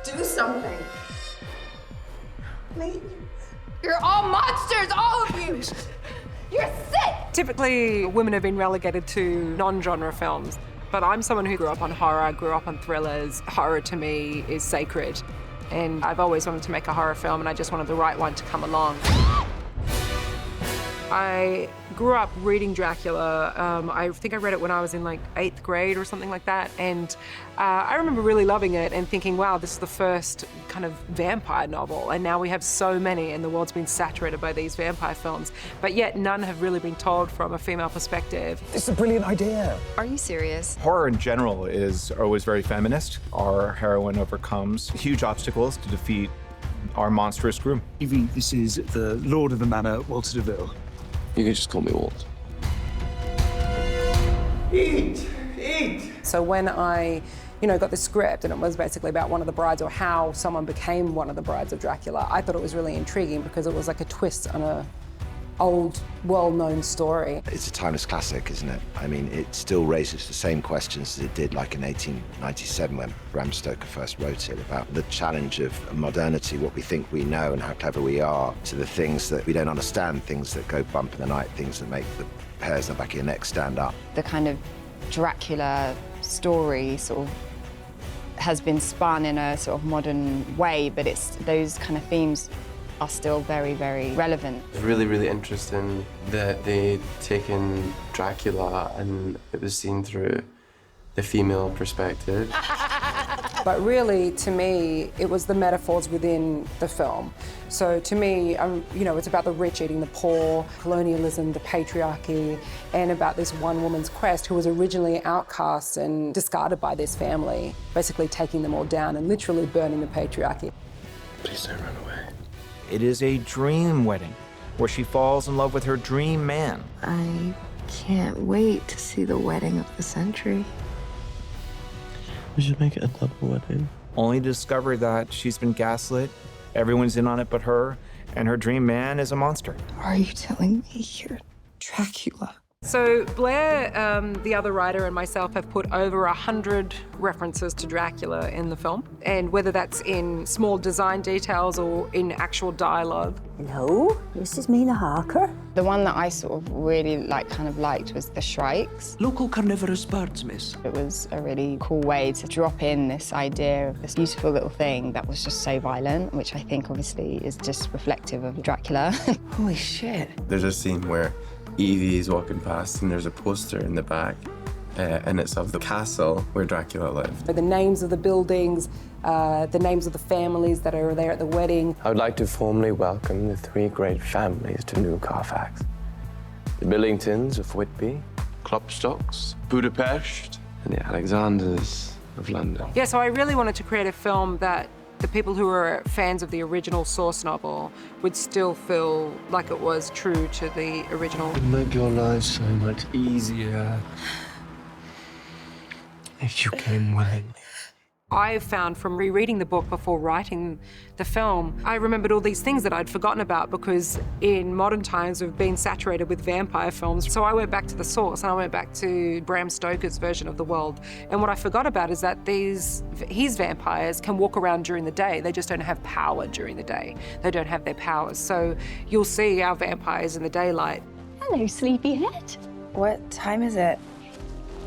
Do something. Please. You're all monsters, all of you! You're sick! Typically, women have been relegated to non-genre films, but I'm someone who grew up on horror, grew up on thrillers. Horror to me is sacred, and I've always wanted to make a horror film, and I just wanted the right one to come along. I grew up reading Dracula. I think I read it when I was in like 8th grade or something like that. And I remember really loving it and thinking, wow, this is the first kind of vampire novel. And now we have so many and the world's been saturated by these vampire films. But yet none have really been told from a female perspective. It's a brilliant idea. Are you serious? Horror in general is always very feminist. Our heroine overcomes huge obstacles to defeat our monstrous groom. Evie, this is the Lord of the Manor, Walter Deville. You can just call me Walt. Eat! Eat! So when I, got the script and it was basically about one of the brides or how someone became one of the brides of Dracula, I thought it was really intriguing because it was like a twist on a old, well-known story. It's a timeless classic, isn't it? I mean, it still raises the same questions as it did like in 1897 when Bram Stoker first wrote it, about the challenge of modernity, what we think we know and how clever we are, to the things that we don't understand, things that go bump in the night, things that make the hairs on the back of your neck stand up. The kind of Dracula story sort of has been spun in a sort of modern way, but those kind of themes are still very, very relevant. It's really, really interesting that they'd taken Dracula and it was seen through the female perspective. But really, to me, it was the metaphors within the film. So to me, it's about the rich eating the poor, colonialism, the patriarchy, and about this one woman's quest who was originally outcast and discarded by this family, basically taking them all down and literally burning the patriarchy. Please don't run away. It is a dream wedding where she falls in love with her dream man. I can't wait to see the wedding of the century. We should make it a double wedding. Only to discover that she's been gaslit, everyone's in on it but her, and her dream man is a monster. Are you telling me you're Dracula? So Blair, the other writer, and myself have put over 100 references to Dracula in the film. And whether that's in small design details or in actual dialogue. Hello, this is Mina Harker. The one that I sort of really liked was the shrikes. Local carnivorous birds, miss. It was a really cool way to drop in this idea of this beautiful little thing that was just so violent, which I think obviously is just reflective of Dracula. Holy shit. There's a scene where Evie is walking past and there's a poster in the back and it's of the castle where Dracula lived. The names of the buildings, the names of the families that are there at the wedding. I would like to formally welcome the 3 great families to New Carfax. The Billingtons of Whitby, Klopstocks, Budapest, and the Alexanders of London. Yeah, so I really wanted to create a film that the people who were fans of the original source novel would still feel like it was true to the original. It would make your life so much easier if you came willingly. I found from rereading the book before writing the film, I remembered all these things that I'd forgotten about because in modern times we've been saturated with vampire films. So I went back to the source and I went back to Bram Stoker's version of the world. And what I forgot about is that his vampires can walk around during the day. They just don't have power during the day. They don't have their powers. So you'll see our vampires in the daylight. Hello, sleepyhead. What time is it?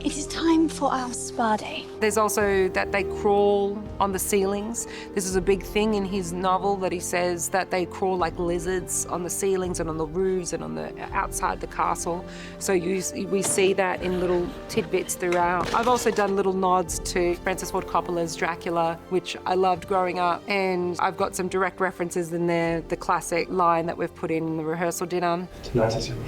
It is time for our spa day. There's also that they crawl on the ceilings. This is a big thing in his novel that he says that they crawl like lizards on the ceilings and on the roofs and on the outside the castle. So we see that in little tidbits throughout. I've also done little nods to Francis Ford Coppola's Dracula, which I loved growing up. And I've got some direct references in there, the classic line that we've put in the rehearsal dinner. Tonight is yours.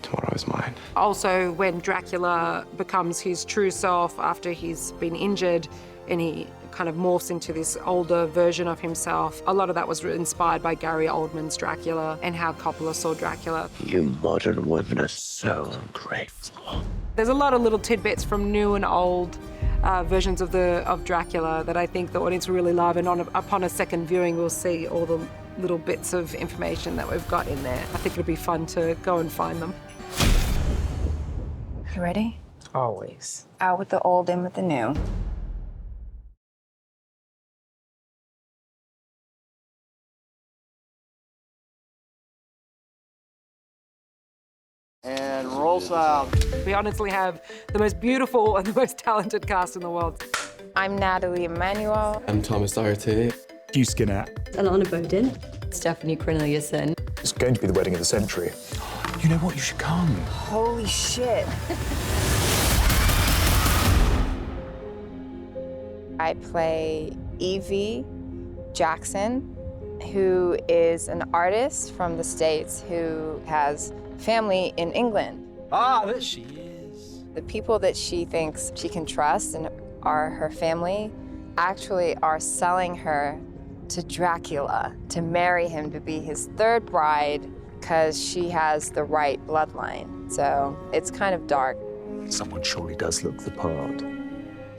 Tomorrow is mine. Also, when Dracula becomes his true self after he's been injured and he kind of morphs into this older version of himself, a lot of that was inspired by Gary Oldman's Dracula and how Coppola saw Dracula. You modern women are so ungrateful. There's a lot of little tidbits from new and old versions of Dracula that I think the audience will really love, and upon a second viewing we'll see all the little bits of information that we've got in there. I think it'll be fun to go and find them. You ready? Always. Out with the old, in with the new. And roll sound. We honestly have the most beautiful and the most talented cast in the world. I'm Nathalie Emmanuel. I'm Thomas Doherty. Hugh Skinner. Alana Boden. Stephanie Corneliussen. It's going to be the wedding of the century. You know what? You should come. Holy shit. I play Evie Jackson, who is an artist from the States who has family in England. Ah, there she is. The people that she thinks she can trust and are her family actually are selling her to Dracula to marry him to be his third bride because she has the right bloodline. So it's kind of dark. Someone surely does look the part.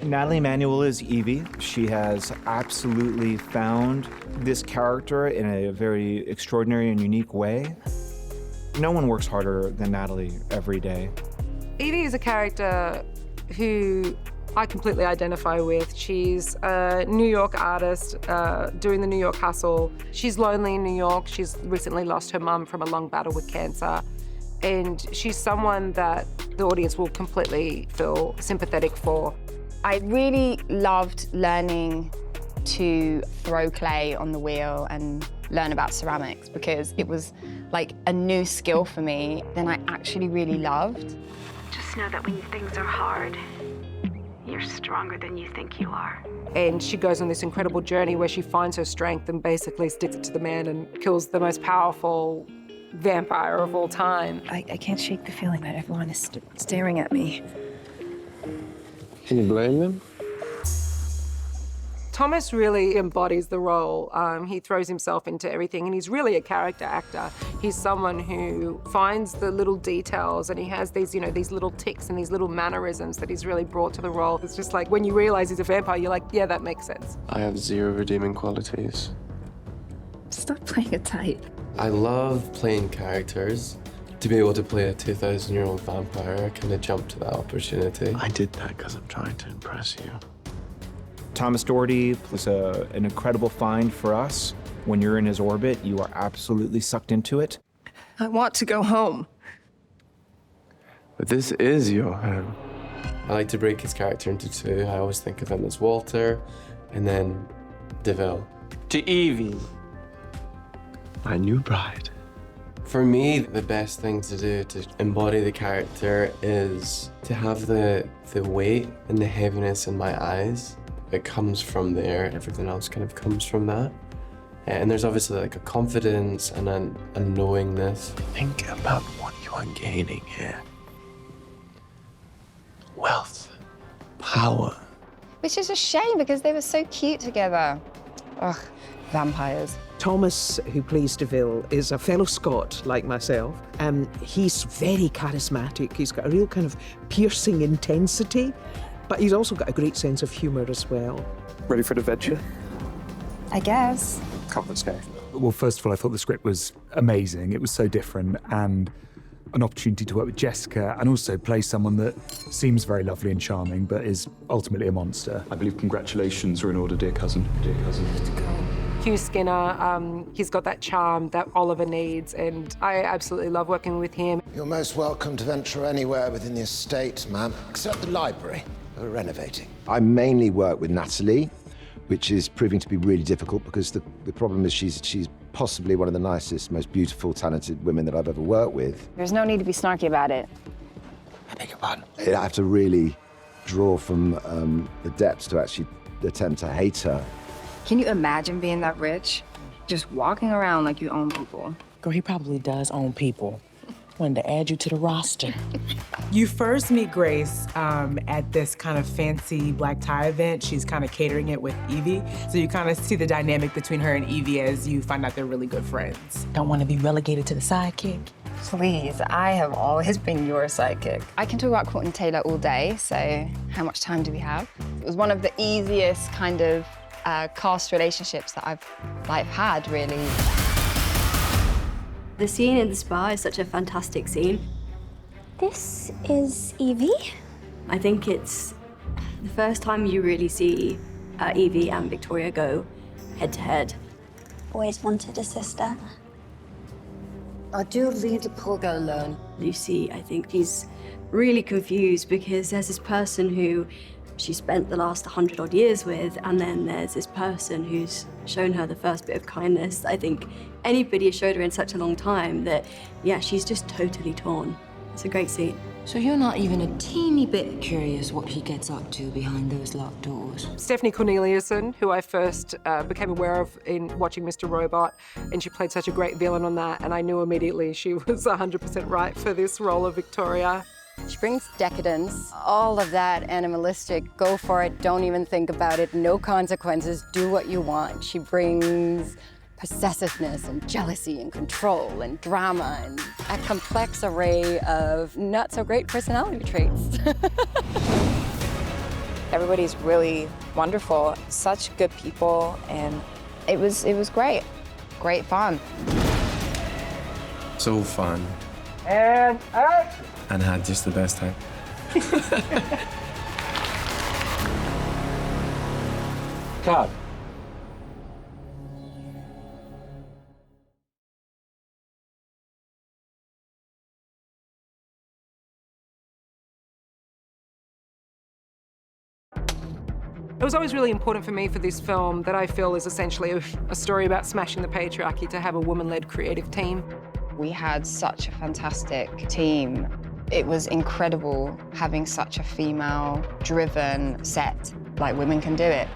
Nathalie Emmanuel is Evie. She has absolutely found this character in a very extraordinary and unique way. No one works harder than Nathalie every day. Evie is a character who I completely identify with. She's a New York artist doing the New York hustle. She's lonely in New York. She's recently lost her mum from a long battle with cancer. And she's someone that the audience will completely feel sympathetic for. I really loved learning to throw clay on the wheel and learn about ceramics because it was like a new skill for me that I actually really loved. Just know that when things are hard, you're stronger than you think you are. And she goes on this incredible journey where she finds her strength and basically sticks it to the man and kills the most powerful vampire of all time. I can't shake the feeling that everyone is staring at me. Can you blame them? Thomas really embodies the role. He throws himself into everything, and he's really a character actor. He's someone who finds the little details, and he has these, these little tics and these little mannerisms that he's really brought to the role. It's just like when you realize he's a vampire, you're like, yeah, that makes sense. I have zero redeeming qualities. Stop playing it tight. I love playing characters. To be able to play a 2,000-year-old vampire, I kind of jumped to that opportunity. I did that because I'm trying to impress you. Thomas Doherty was an incredible find for us. When you're in his orbit, you are absolutely sucked into it. I want to go home. But this is your home. I like to break his character into two. I always think of him as Walter and then DeVille. To Evie, my new bride. For me, the best thing to do to embody the character is to have the weight and the heaviness in my eyes. It comes from there. Everything else kind of comes from that. And there's obviously like a confidence and a knowingness. Think about what you are gaining here. Wealth, power. Which is a shame because they were so cute together. Ugh, vampires. Thomas, who plays DeVille, is a fellow Scot like myself. He's very charismatic. He's got a real kind of piercing intensity, but he's also got a great sense of humour as well. Ready for an adventure? I guess. Come, let's go. Well, first of all, I thought the script was amazing. It was so different, and an opportunity to work with Jessica and also play someone that seems very lovely and charming, but is ultimately a monster. I believe congratulations are in order, dear cousin. Dear cousin. Hugh Skinner, he's got that charm that Oliver needs, and I absolutely love working with him. You're most welcome to venture anywhere within the estate, ma'am, except the library. We're renovating. I mainly work with Nathalie, which is proving to be really difficult because the problem is she's possibly one of the nicest, most beautiful, talented women that I've ever worked with. There's no need to be snarky about it. I beg your pardon? I have to really draw from the depths to actually attempt to hate her. Can you imagine being that rich? Just walking around like you own people. Girl, he probably does own people. Wanted to add you to the roster. You first meet Grace at this kind of fancy black tie event. She's kind of catering it with Evie. So you kind of see the dynamic between her and Evie as you find out they're really good friends. Don't want to be relegated to the sidekick? Please, I have always been your sidekick. I can talk about Courtney Taylor all day, so how much time do we have? It was one of the easiest kind of cast relationships that I've had, really. The scene in the spa is such a fantastic scene. This is Evie. I think it's the first time you really see Evie and Victoria go head to head. Always wanted a sister. I do leave the poor girl alone. Lucy, I think she's really confused because there's this person who she spent the last 100 odd years with, and then there's this person who's shown her the first bit of kindness. I think anybody has showed her in such a long time that, yeah, she's just totally torn. It's a great scene. So you're not even a teeny bit curious what he gets up to behind those locked doors? Stephanie Corneliussen, who I first became aware of in watching Mr. Robot, and she played such a great villain on that, and I knew immediately she was 100% right for this role of Victoria. She brings decadence, all of that animalistic, go for it, don't even think about it, no consequences, do what you want. She brings possessiveness and jealousy and control and drama and a complex array of not so great personality traits. Everybody's really wonderful, such good people, and it was great. Great fun. So fun. And action! And had just the best time. Cut. It was always really important for me for this film that I feel is essentially a story about smashing the patriarchy to have a woman-led creative team. We had such a fantastic team. It was incredible having such a female-driven set. Like, women can do it.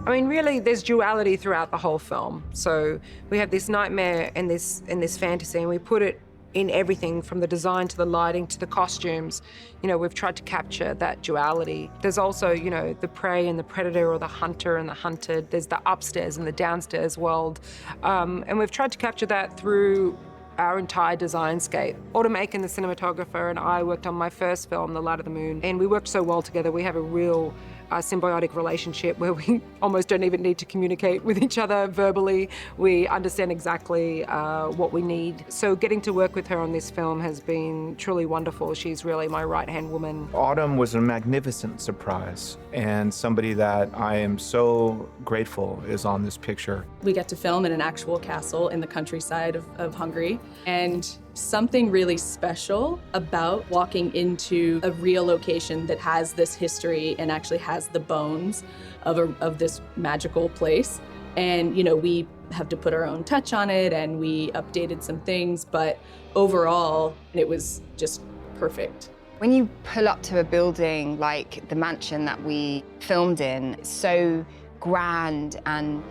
I mean, really, there's duality throughout the whole film. So we have this nightmare and this fantasy, and we put it in everything from the design to the lighting to the costumes. You know, we've tried to capture that duality. There's also, you know, the prey and the predator, or the hunter and the hunted. There's the upstairs and the downstairs world. And we've tried to capture that through our entire designscape. Autumn Aiken, the cinematographer, and I worked on my first film, The Light of the Moon, and we worked so well together. We have a real symbiotic relationship where we almost don't even need to communicate with each other verbally. We understand exactly what we need. So getting to work with her on this film has been truly wonderful. She's really my right-hand woman. Autumn was a magnificent surprise, and somebody that I am so grateful is on this picture. We get to film in an actual castle in the countryside of Hungary, and something really special about walking into a real location that has this history and actually has the bones of this magical place. And, you know, we have to put our own touch on it, and we updated some things, but overall, it was just perfect. When you pull up to a building like the mansion that we filmed in, it's so grand and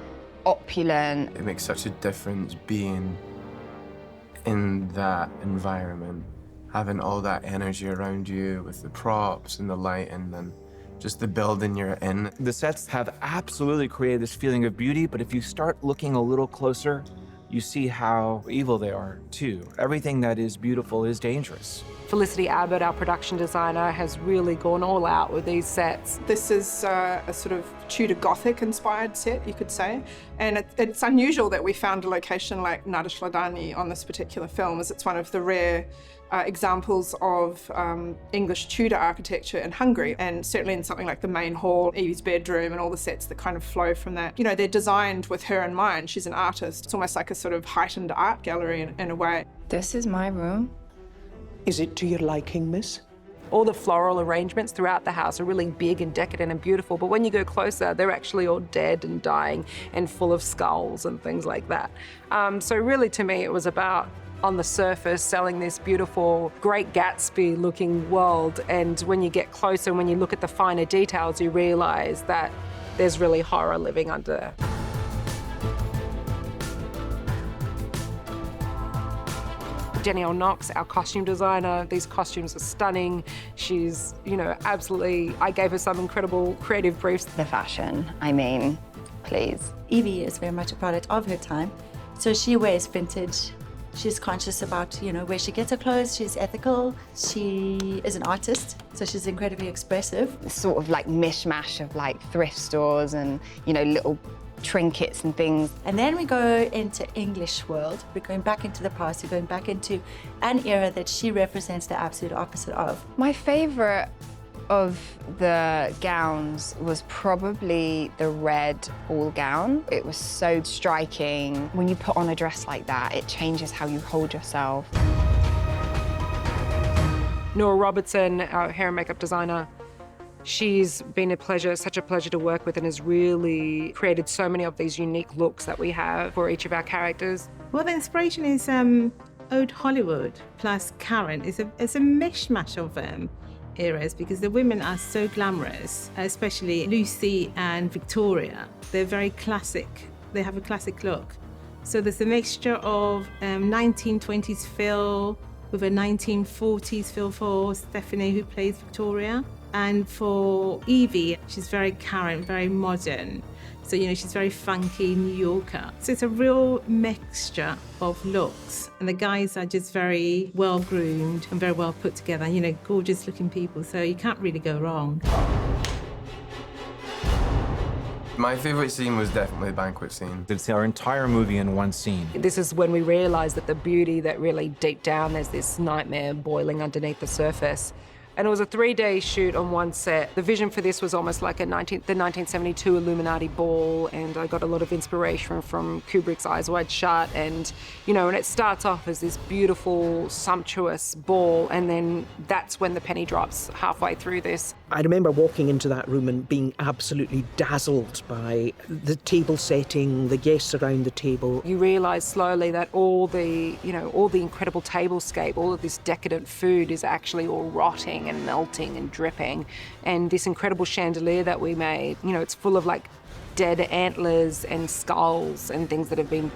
opulent. It makes such a difference being in that environment, having all that energy around you with the props and the light and then just the building you're in. The sets have absolutely created this feeling of beauty, but if you start looking a little closer, you see how evil they are, too. Everything that is beautiful is dangerous. Felicity Abbott, our production designer, has really gone all out with these sets. This is a sort of Tudor Gothic-inspired set, you could say. And it's unusual that we found a location like Nádasdy on this particular film, as it's one of the rare examples of English Tudor architecture in Hungary, and certainly in something like the main hall, Evie's bedroom, and all the sets that kind of flow from that. You know, they're designed with her in mind. She's an artist. It's almost like a sort of heightened art gallery in a way. This is my room. Is it to your liking, miss? All the floral arrangements throughout the house are really big and decadent and beautiful, but when you go closer, they're actually all dead and dying and full of skulls and things like that. So really, to me, it was about, on the surface, selling this beautiful, Great Gatsby-looking world, and when you get closer, when you look at the finer details, you realize that there's really horror living under there. Danielle Knox, our costume designer, these costumes are stunning. She's, you know, absolutely, I gave her some incredible creative briefs. The fashion, I mean, please. Evie is very much a product of her time, so she wears vintage. She's conscious about, you know, where she gets her clothes. She's ethical. She is an artist, so she's incredibly expressive. Sort of like mishmash of like thrift stores and, you know, little trinkets and things. And then we go into English world. We're going back into the past. We're going back into an era that she represents the absolute opposite of. My favorite of the gowns was probably the red ball gown. It was so striking. When you put on a dress like that, it changes how you hold yourself. Nora Robertson, our hair and makeup designer, she's been a pleasure, such a pleasure to work with, and has really created so many of these unique looks that we have for each of our characters. Well, the inspiration is Old Hollywood plus current. It's a mishmash of eras because the women are so glamorous, especially Lucy and Victoria. They're very classic. They have a classic look. So there's a mixture of 1920s feel with a 1940s feel for Stephanie, who plays Victoria. And for Evie, she's very current, very modern. So, you know, she's very funky New Yorker. So it's a real mixture of looks. And the guys are just very well groomed and very well put together, you know, gorgeous looking people. So you can't really go wrong. My favourite scene was definitely the banquet scene. It's our entire movie in one scene. This is when we realised that the beauty, that really deep down there's this nightmare boiling underneath the surface. And it was a 3-day shoot on one set. The vision for this was almost like the 1972 Illuminati ball, and I got a lot of inspiration from Kubrick's Eyes Wide Shut. And, you know, and it starts off as this beautiful, sumptuous ball, and then that's when the penny drops halfway through this. I remember walking into that room and being absolutely dazzled by the table setting, the guests around the table. You realise slowly that all the, you know, all the incredible tablescape, all of this decadent food is actually all rotting and melting and dripping. And this incredible chandelier that we made, you know, it's full of like dead antlers and skulls and things that have been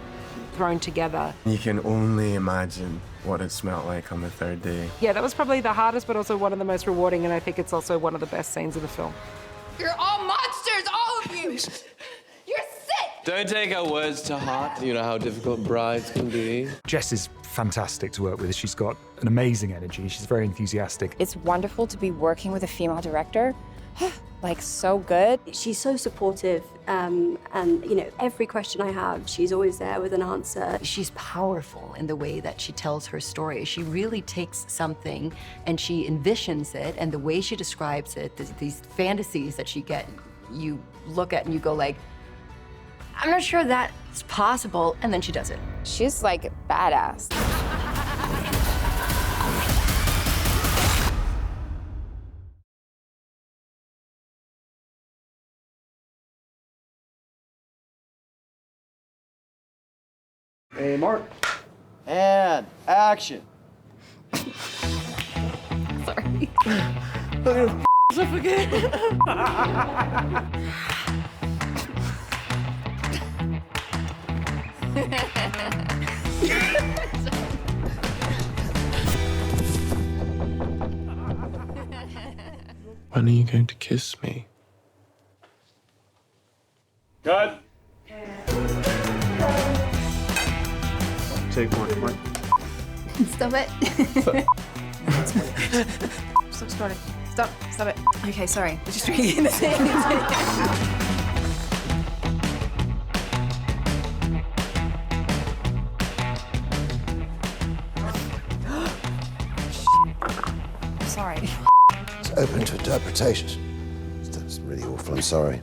thrown together. You can only imagine what it smelled like on the 3rd day. Yeah, that was probably the hardest, but also one of the most rewarding, and I think it's also one of the best scenes of the film. You're all monsters, all of you! You're sick! Don't take our words to heart. You know how difficult brides can be. Jess is fantastic to work with. She's got an amazing energy. She's very enthusiastic. It's wonderful to be working with a female director. Like, so good. She's so supportive, and, you know, every question I have, she's always there with an answer. She's powerful in the way that she tells her story. She really takes something and she envisions it, and the way she describes it, these fantasies that she get, you look at and you go like, I'm not sure that's possible, and then she does it. She's like badass. Hey, Mark. And action. Sorry. Look at him up again. When are you going to kiss me? Cut. Take one. Stop it. Stop starting. Stop it. Okay, sorry. We're just reading the thing. Sorry. It's open to interpretations. That's really awful. I'm sorry.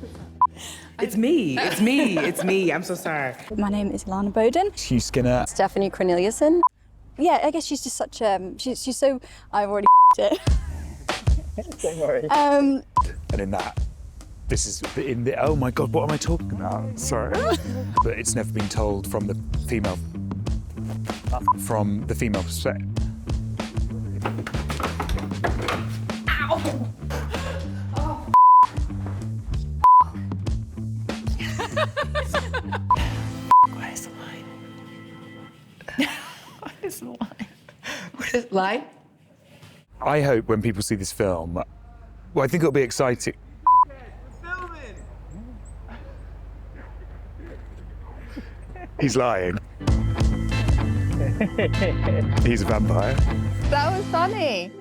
It's me. It's me. It's me. I'm so sorry. My name is Alana Boden. Hugh Skinner. Stephanie Corneliussen. Yeah, I guess she's just such a... She's so... I've already it. Don't worry. And in that, this is in the... Oh my God, what am I talking about? Sorry. But it's never been told from the female perspective. Ow! What is the line? What is the line? What is line? I hope when people see this film, well, I think it'll be exciting. He's lying. He's a vampire. That was funny.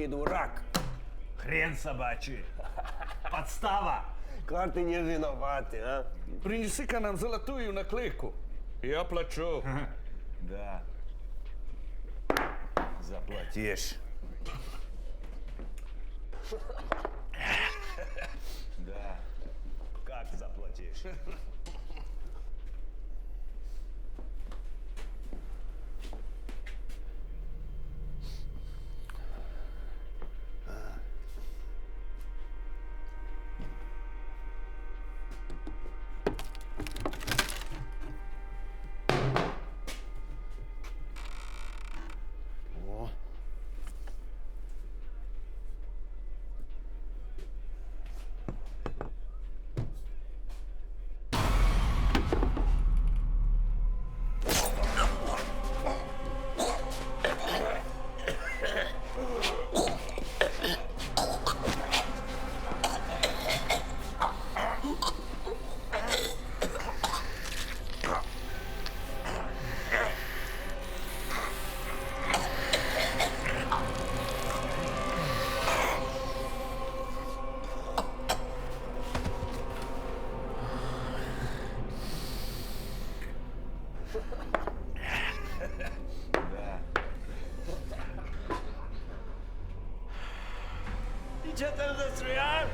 и дурак. Хрен собачий. Подстава. Clar ты не виноват, а? Принеси-ка нам золотую наклейку. Я плачу. Да. Заплатишь. Да. Как заплатишь? И что там за сериал?